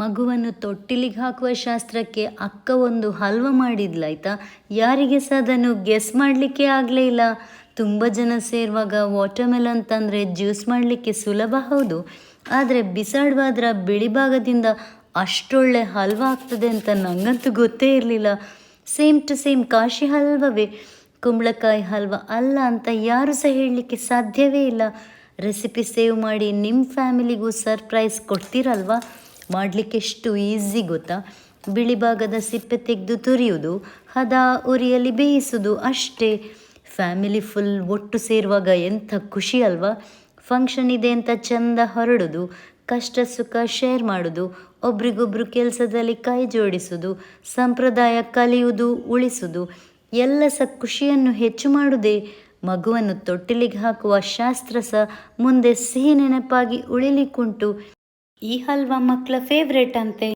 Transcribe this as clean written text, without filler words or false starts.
ಮಗುವನ್ನು ತೊಟ್ಟಿಲಿಗೆ ಹಾಕುವ ಶಾಸ್ತ್ರಕ್ಕೆ ಅಕ್ಕ ಒಂದು ಹಲ್ವ ಮಾಡಿದ್ಲಾಯ್ತಾ. ಯಾರಿಗೆ ಸಹ ಅದನ್ನು ಗೆಸ್ ಮಾಡಲಿಕ್ಕೆ ಆಗಲೇ ಇಲ್ಲ. ತುಂಬ ಜನ ಸೇರುವಾಗ ವಾಟರ್ಮೆಲನ್ ತಂದರೆ ಜ್ಯೂಸ್ ಮಾಡಲಿಕ್ಕೆ ಸುಲಭ ಹೌದು, ಆದರೆ ಬಿಸಾಡುವಾದ್ರ ಬಿಳಿ ಭಾಗದಿಂದ ಅಷ್ಟೊಳ್ಳೆ ಹಲ್ವ ಆಗ್ತದೆ ಅಂತ ನನಗಂತೂ ಗೊತ್ತೇ ಇರಲಿಲ್ಲ. ಸೇಮ್ ಟು ಸೇಮ್ ಕಾಶಿ ಹಲ್ವವೇ, ಕುಂಬಳಕಾಯಿ ಹಲ್ವ ಅಲ್ಲ ಅಂತ ಯಾರು ಸಹ ಹೇಳಲಿಕ್ಕೆ ಸಾಧ್ಯವೇ ಇಲ್ಲ. ರೆಸಿಪಿ ಸೇವ್ ಮಾಡಿ ನಿಮ್ಮ ಫ್ಯಾಮಿಲಿಗೂ ಸರ್ಪ್ರೈಸ್ ಕೊಡ್ತೀರಲ್ವಾ. ಮಾಡಲಿಕ್ಕೆ ಎಷ್ಟು ಈಸಿ ಗೊತ್ತಾ. ಬಿಳಿ ಭಾಗದ ಸಿಪ್ಪೆ ತೆಗೆದು ತುರಿಯುವುದು, ಹದ ಉರಿಯಲ್ಲಿ ಬೇಯಿಸೋದು ಅಷ್ಟೇ. ಫ್ಯಾಮಿಲಿ ಫುಲ್ ಒಟ್ಟು ಸೇರುವಾಗ ಎಂಥ ಖುಷಿ ಅಲ್ವಾ. ಫಂಕ್ಷನ್ ಇದೆ ಅಂತ ಚೆಂದ ಹೊರಡೋದು, ಕಷ್ಟ ಸುಖ ಶೇರ್ ಮಾಡೋದು, ಒಬ್ರಿಗೊಬ್ರು ಕೆಲಸದಲ್ಲಿ ಕೈ ಜೋಡಿಸೋದು, ಸಂಪ್ರದಾಯ ಕಲಿಯುವುದು ಉಳಿಸೋದು, ಎಲ್ಲ ಸಹ ಖುಷಿಯನ್ನು ಹೆಚ್ಚು ಮಾಡುವುದೇ. ಮಗುವನ್ನು ತೊಟ್ಟಿಲಿಗೆ ಹಾಕುವ ಶಾಸ್ತ್ರ ಸಹ ಮುಂದೆ ಸಿಹಿ ನೆನಪಾಗಿ ಉಳಿಲಿಕ್ಕುಂಟು. ಈ ಹಲ್ವ ಮಕ್ಕಳ ಫೇವ್ರೇಟ್ ಅಂತೆ.